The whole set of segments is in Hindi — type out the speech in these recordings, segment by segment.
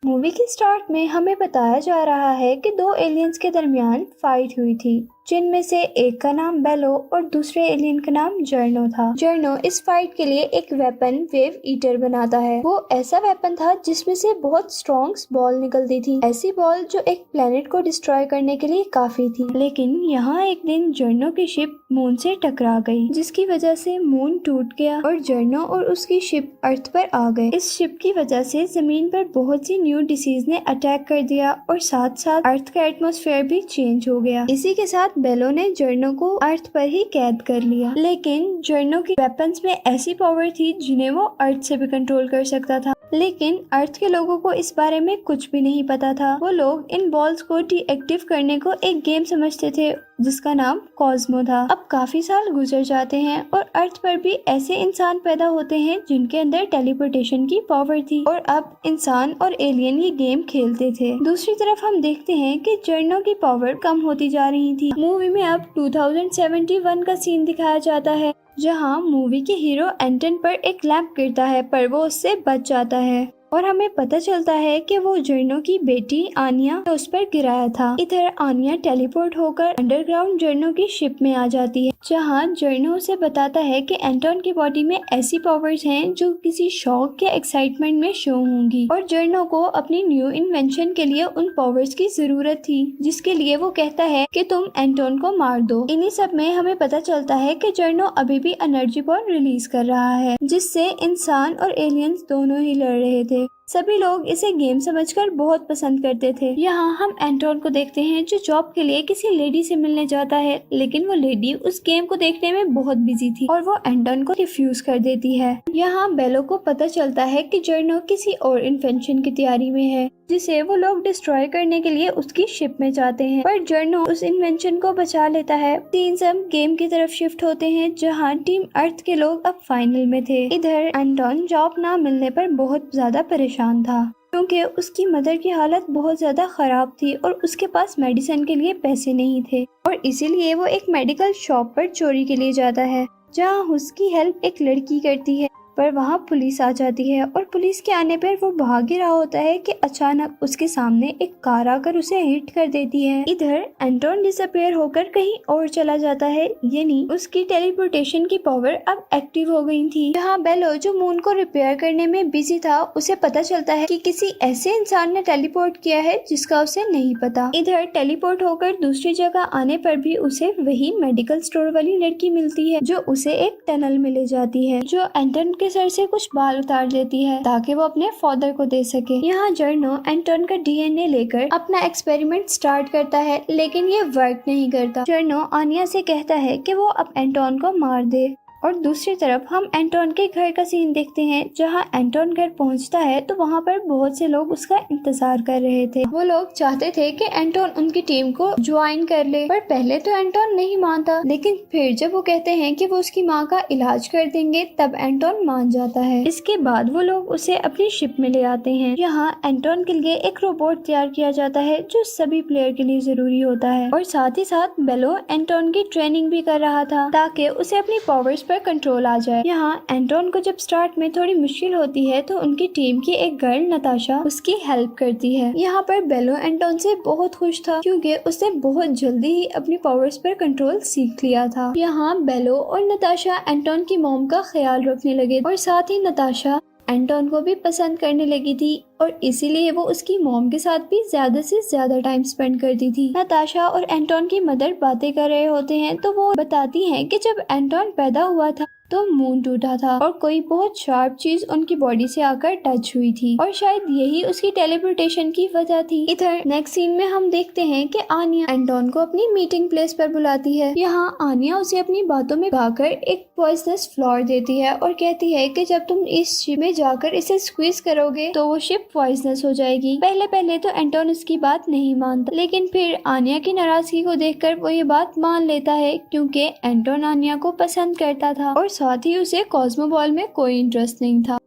मूवी के स्टार्ट में हमें बताया जा रहा है कि दो एलियंस के दरमियान फाइट हुई थी, जिनमें से एक का नाम बेलो और दूसरे एलियन का नाम जर्नो था। जर्नो इस फाइट के लिए एक वेपन वेव ईटर बनाता है। वो ऐसा वेपन था जिसमें से बहुत स्ट्रॉन्ग बॉल निकलती थी, ऐसी बॉल जो एक प्लेनेट को डिस्ट्रॉय करने के लिए काफी थी। लेकिन यहाँ एक दिन जर्नो की शिप मून से टकरा गई, जिसकी वजह से मून टूट गया और जर्नो और उसकी शिप अर्थ पर आ गए। इस शिप की वजह से जमीन पर बहुत सी न्यू डिसीज ने अटैक कर दिया और साथ साथ अर्थ का एटमॉस्फेयर भी चेंज हो गया। इसी के साथ बेलो ने जर्नो को अर्थ पर ही कैद कर लिया। लेकिन जर्नो की वेपन्स में ऐसी पावर थी जिन्हें वो अर्थ से भी कंट्रोल कर सकता था। लेकिन अर्थ के लोगों को इस बारे में कुछ भी नहीं पता था। वो लोग इन बॉल्स को डीएक्टिव करने को एक गेम समझते थे जिसका नाम कॉस्मो था। अब काफी साल गुजर जाते हैं और अर्थ पर भी ऐसे इंसान पैदा होते हैं जिनके अंदर टेलीपोर्टेशन की पावर थी और अब इंसान और एलियन ये गेम खेलते थे। दूसरी तरफ हम देखते हैं कि जर्नो की पावर कम होती जा रही थी। मूवी में अब 2071 का सीन दिखाया जाता है, जहां मूवी के हीरो एंटन पर एक लैंप गिरता है, पर वो उससे बच जाता है और हमें पता चलता है कि वो जर्नो की बेटी आनिया ने उस पर गिराया था। इधर आनिया टेलीपोर्ट होकर अंडरग्राउंड जर्नो की शिप में आ जाती है, जहां जर्नो उसे बताता है कि एंटोन की बॉडी में ऐसी पावर्स हैं जो किसी शौक या एक्साइटमेंट में शो होंगी और जर्नो को अपनी न्यू इन्वेंशन के लिए उन पावर्स की जरूरत थी, जिसके लिए वो कहता है कि तुम एंटोन को मार दो। इन्हीं सब में हमें पता चलता है कि जर्नो अभी भी एनर्जी बॉल रिलीज कर रहा है, जिससे इंसान और एलियंस दोनों ही लड़ रहे थे। सभी लोग इसे गेम समझकर बहुत पसंद करते थे। यहाँ हम एंटोन को देखते हैं जो जॉब के लिए किसी लेडी से मिलने जाता है, लेकिन वो लेडी उस गेम को देखने में बहुत बिजी थी और वो एंटोन को रिफ्यूज कर देती है। यहाँ बेलो को पता चलता है कि जर्नो किसी और इन्वेंशन की तैयारी में है, जिसे वो लोग डिस्ट्रॉय करने के लिए उसकी शिप में जाते हैं, पर जर्नो उस इन्वेंशन को बचा लेता है। सीन सब गेम की तरफ शिफ्ट होते हैं, जहाँ टीम अर्थ के लोग अब फाइनल में थे। इधर एंटोन जॉब ना मिलने पर बहुत ज्यादा परेशान था, क्योंकि उसकी मदर की हालत बहुत ज्यादा खराब थी और उसके पास मेडिसिन के लिए पैसे नहीं थे और इसीलिए वो एक मेडिकल शॉप पर चोरी के लिए जाता है, जहाँ उसकी हेल्प एक लड़की करती है। पर वहाँ पुलिस आ जाती है और पुलिस के आने पर वो भाग ही रहा होता है कि अचानक उसके सामने एक कार आकर उसे हिट कर देती है। इधर एंटोन डिसअपीयर होकर कहीं और चला जाता है, यानी उसकी टेलीपोर्टेशन की पावर अब एक्टिव हो गई थी। जहाँ बेलो जो मून को रिपेयर करने में बिजी था, उसे पता चलता है कि किसी ऐसे इंसान ने टेलीपोर्ट किया है जिसका उसे नहीं पता। इधर टेलीपोर्ट होकर दूसरी जगह आने पर भी उसे वही मेडिकल स्टोर वाली लड़की मिलती है, जो उसे एक टनल में ले जाती है, जो एंटोन के सर से कुछ बाल उतार लेती है ताकि वो अपने फादर को दे सके। यहाँ जर्नो एंटोन का डीएनए लेकर अपना एक्सपेरिमेंट स्टार्ट करता है, लेकिन ये वर्क नहीं करता। जर्नो आनिया से कहता है कि वो अब एंटोन को मार दे और दूसरी तरफ हम एंटोन के घर का सीन देखते हैं, जहां एंटोन घर पहुंचता है तो वहां पर बहुत से लोग उसका इंतजार कर रहे थे। वो लोग चाहते थे कि एंटोन उनकी टीम को ज्वाइन कर ले, पर पहले तो एंटोन नहीं मानता, लेकिन फिर जब वो कहते हैं कि वो उसकी माँ का इलाज कर देंगे तब एंटोन मान जाता है। इसके बाद वो लोग उसे अपनी शिप में ले आते हैं। यहाँ एंटोन के लिए एक रोबोट तैयार किया जाता है जो सभी प्लेयर के लिए जरूरी होता है और साथ ही साथ बेलो एंटोन की ट्रेनिंग भी कर रहा था ताकि उसे अपनी पावर्स पर कंट्रोल आ जाए। यहाँ एंटोन को जब स्टार्ट में थोड़ी मुश्किल होती है तो उनकी टीम की एक गर्ल नताशा उसकी हेल्प करती है। यहाँ पर बेलो एंटोन से बहुत खुश था क्योंकि उसने बहुत जल्दी ही अपनी पावर्स पर कंट्रोल सीख लिया था। यहाँ बेलो और नताशा एंटोन की मॉम का ख्याल रखने लगे और साथ ही नताशा एंटोन को भी पसंद करने लगी थी और इसीलिए वो उसकी मॉम के साथ भी ज्यादा से ज्यादा टाइम स्पेंड करती थी। नताशा और एंटोन की मदर बातें कर रहे होते हैं तो वो बताती हैं कि जब एंटोन पैदा हुआ था तो मून टूटा था और कोई बहुत शार्प चीज उनकी बॉडी से आकर टच हुई थी और शायद यही उसकी टेलीपोर्टेशन की वजह थी। इधर नेक्स्ट सीन में हम देखते हैं कि आनिया एंटोन को अपनी मीटिंग प्लेस पर बुलाती है। यहाँ आनिया उसे अपनी बातों में गाकर एक पॉइजनस फ्लोर देती है और कहती है कि जब तुम इस शिप में जाकर इसे स्क्वीज करोगे तो वो शिप पॉइजनस हो जाएगी। पहले पहले तो एंटोन उसकी बात नहीं मानता, लेकिन फिर आनिया की नाराजगी को देखकर वो ये बात मान लेता है क्योंकि एंटोन आनिया को पसंद करता था और साथ ही उसे कॉस्मो बॉल में कोई इंटरेस्ट नहीं था।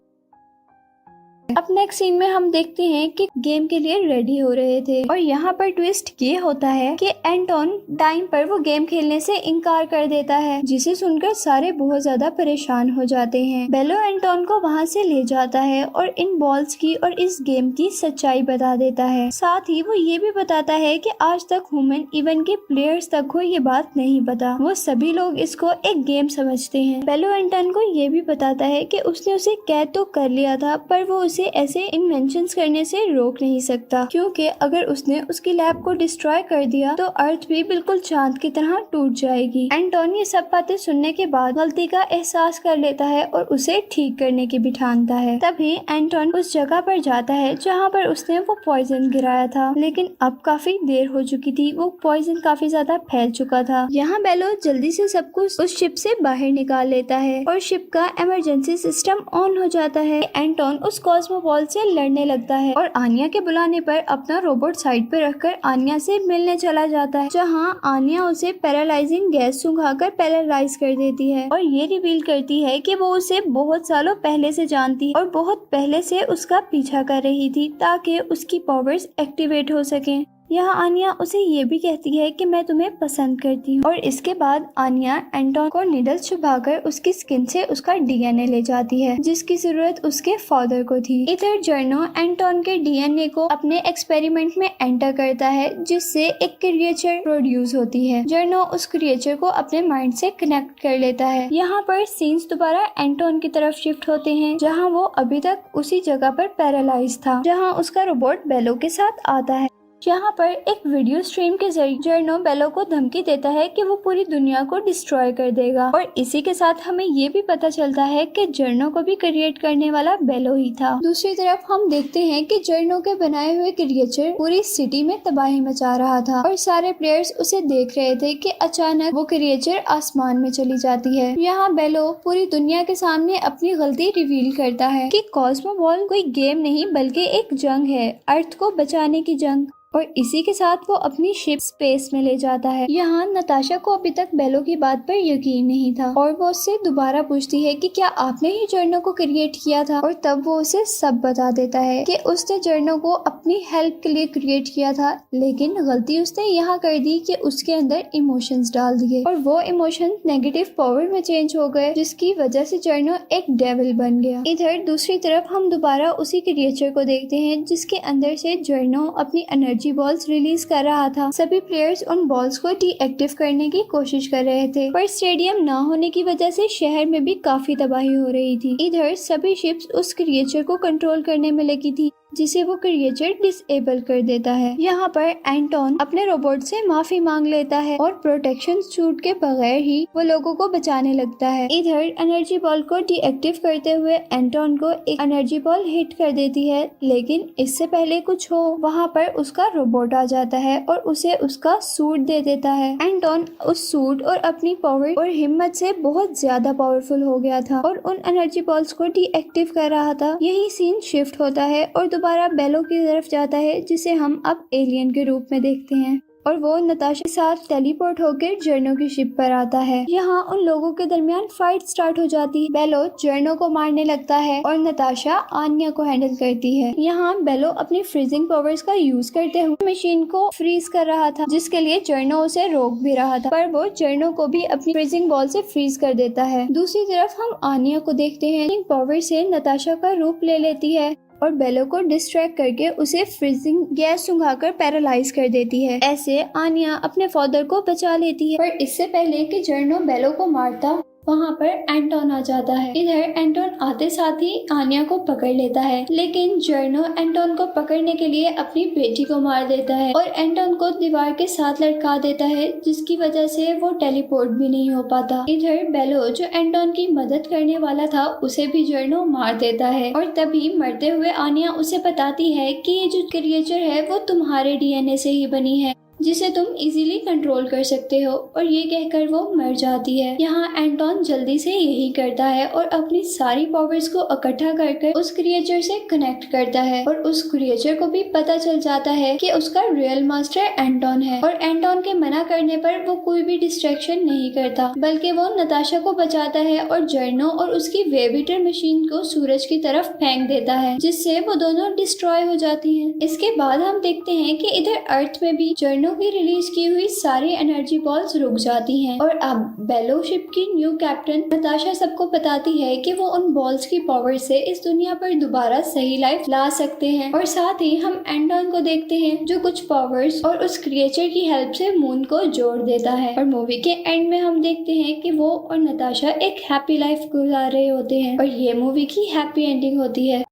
अब नेक्स्ट सीन में हम देखते हैं कि गेम के लिए रेडी हो रहे थे और यहाँ पर ट्विस्ट ये होता है कि एंटोन टाइम पर वो गेम खेलने से इनकार कर देता है, जिसे सुनकर सारे बहुत ज्यादा परेशान हो जाते हैं। बेलो एंटोन को वहाँ से ले जाता है और इन बॉल्स की और इस गेम की सच्चाई बता देता है। साथ ही वो ये भी बताता है कि आज तक ह्यूमन इवन के प्लेयर्स तक को ये बात नहीं पता, वो सभी लोग इसको एक गेम समझते हैं। बेलो एंटोन को ये भी बताता है कि उसने उसे कैद तो कर लिया था, पर वो उसे ऐसे इन्वेंशंस करने से रोक नहीं सकता, क्योंकि अगर उसने उसकी लैब को डिस्ट्रॉय कर दिया तो अर्थ भी बिल्कुल चांद की तरह टूट जाएगी। एंटोन ये सब बातें सुनने के बाद गलती का एहसास कर लेता है और उसे ठीक करने की भी ठानता है। तभी एंटोन उस जगह पर जाता है जहाँ पर उसने वो पॉइजन गिराया था, लेकिन अब काफी देर हो चुकी थी, वो पॉइजन काफी ज्यादा फैल चुका था। यहाँ बेलो जल्दी से सब कुछ उस शिप से बाहर निकाल लेता है और शिप का इमरजेंसी सिस्टम ऑन हो जाता है। एंटोन उस कॉस्मो बॉल से लड़ने लगता है और आनिया के बुलाने पर अपना रोबोट साइड पर रखकर आनिया से मिलने चला जाता है, जहाँ आनिया उसे पैरालाइजिंग गैस सुंघाकर पैरालाइज कर देती है और ये रिवील करती है कि वो उसे बहुत सालों पहले से जानती और बहुत पहले से उसका पीछा कर रही थी ताकि उसकी पावर्स एक्टिवेट हो सके। यहाँ आनिया उसे ये भी कहती है कि मैं तुम्हें पसंद करती हूँ और इसके बाद आनिया एंटोन को निडल्स छुपाकर उसकी स्किन से उसका डीएनए ले जाती है, जिसकी जरूरत उसके फादर को थी। इधर जर्नो एंटोन के डीएनए को अपने एक्सपेरिमेंट में एंटर करता है, जिससे एक क्रिएचर प्रोड्यूस होती है। जर्नो उस क्रिएचर को अपने माइंड से कनेक्ट कर लेता है। यहाँ पर सीन्स दोबारा एंटोन की तरफ शिफ्ट होते हैं, जहाँ वो अभी तक उसी जगह पर पैरालाइज था, जहाँ उसका रोबोट बेलो के साथ आता है। यहाँ पर एक वीडियो स्ट्रीम के जरिए जर्नो बेलो को धमकी देता है कि वो पूरी दुनिया को डिस्ट्रॉय कर देगा और इसी के साथ हमें ये भी पता चलता है कि जर्नो को भी क्रिएट करने वाला बेलो ही था। दूसरी तरफ हम देखते हैं कि जर्नो के बनाए हुए क्रिएचर पूरी सिटी में तबाही मचा रहा था और सारे प्लेयर्स उसे देख रहे थे कि अचानक वो क्रिएचर आसमान में चली जाती है। यहाँ बेलो पूरी दुनिया के सामने अपनी गलती रिवील करता है कि कॉस्मो बॉल कोई गेम नहीं बल्कि एक जंग है, अर्थ को बचाने की जंग, और इसी के साथ वो अपनी शिप स्पेस में ले जाता है। यहाँ नताशा को अभी तक बेलो की बात पर यकीन नहीं था और वो उससे दोबारा पूछती है कि क्या आपने ही जर्नो को क्रिएट किया था, और तब वो उसे सब बता देता है कि उसने जर्नो को अपनी हेल्प के लिए क्रिएट किया था, लेकिन गलती उसने यहाँ कर दी कि उसके अंदर इमोशंस डाल दिए और वो इमोशंस नेगेटिव पावर में चेंज हो गए, जिसकी वजह से जर्नो एक डेविल बन गया। इधर दूसरी तरफ हम दोबारा उसी क्रिएचर को देखते हैं जिसके अंदर से जर्नो अपनी एनर्जी बॉल्स रिलीज कर रहा था। सभी प्लेयर्स उन बॉल्स को डीएक्टिव करने की कोशिश कर रहे थे, पर स्टेडियम ना होने की वजह से शहर में भी काफी तबाही हो रही थी। इधर सभी शिप्स उस क्रिएचर को कंट्रोल करने में लगी थी, जिसे वो क्रिएचर डिसेबल कर देता है। यहाँ पर एंटोन अपने रोबोट से माफी मांग लेता है और प्रोटेक्शन सूट के बगैर ही वो लोगों को बचाने लगता है। इधर एनर्जी बॉल को डीएक्टिव करते हुए एंटोन को एक एनर्जी बॉल हिट कर देती है, लेकिन इससे पहले कुछ हो वहाँ पर उसका रोबोट आ जाता है और उसे उसका सूट दे देता है। एंटोन उस सूट और अपनी पावर और हिम्मत से बहुत ज्यादा पावरफुल हो गया था और उन एनर्जी बॉल्स को डीएक्टिव कर रहा था। यही सीन शिफ्ट होता है और दोबारा बेलो की तरफ जाता है, जिसे हम अब एलियन के रूप में देखते हैं और वो नताशा के साथ टेलीपोर्ट होकर जर्नो की शिप पर आता है। यहाँ उन लोगों के दरमियान फाइट स्टार्ट हो जाती है। बेलो जर्नो को मारने लगता है और नताशा आनिया को हैंडल करती है। यहाँ बेलो अपनी फ्रीजिंग पावर्स का यूज करते हुए मशीन को फ्रीज कर रहा था, जिसके लिए जर्नो उसे रोक भी रहा था, पर वो जर्नो को भी अपनी फ्रीजिंग बॉल से फ्रीज कर देता है। दूसरी तरफ हम आनिया को देखते हैं, पावर से नताशा का रूप ले लेती है और बेलो को डिस्ट्रैक्ट करके उसे फ्रीजिंग गैस सुंघाकर पैरालाइज कर देती है। ऐसे आनिया अपने फादर को बचा लेती है, पर इससे पहले कि जर्नो बेलो को मारता वहाँ पर एंटोन आ जाता है। इधर एंटोन आते साथ ही आनिया को पकड़ लेता है, लेकिन जर्नो एंटोन को पकड़ने के लिए अपनी बेटी को मार देता है और एंटोन को दीवार के साथ लटका देता है, जिसकी वजह से वो टेलीपोर्ट भी नहीं हो पाता। इधर बेलो जो एंटोन की मदद करने वाला था उसे भी जर्नो मार देता है और तभी मरते हुए आनिया उसे बताती है कि ये जो क्रिएचर है वो तुम्हारे डीएनए से ही बनी है जिसे तुम इजीली कंट्रोल कर सकते हो। और ये कहकर वो मर जाती है। यहाँ एंटोन जल्दी से यही करता है और अपनी सारी पावर्स को इकट्ठा कर उस क्रिएचर से कनेक्ट करता है और उस क्रिएचर को भी पता चल जाता है कि उसका रियल मास्टर एंटोन है। और एंटोन के मना करने पर वो कोई भी डिस्ट्रैक्शन नहीं करता, बल्कि वो नताशा को बचाता है और जर्नो और उसकी वेबिटर मशीन को सूरज की तरफ फेंक देता है, जिससे वो दोनों डिस्ट्रॉय हो जाती हैं। इसके बाद हम देखते हैं कि इधर अर्थ में भी जर्नो की रिलीज की हुई सारी एनर्जी बॉल्स रुक जाती हैं। और अब बेलो शिप की न्यू कैप्टन नताशा सबको बताती है कि वो उन बॉल्स की पावर से इस दुनिया पर दोबारा सही लाइफ ला सकते हैं। और साथ ही हम एंटोन को देखते हैं जो कुछ पावर्स और उस क्रिएचर की हेल्प से मून को जोड़ देता है। और मूवी के एंड में हम देखते हैं कि वो और नताशा एक हैप्पी लाइफ गुजार रहे होते हैं और ये मूवी की हैप्पी एंडिंग होती है।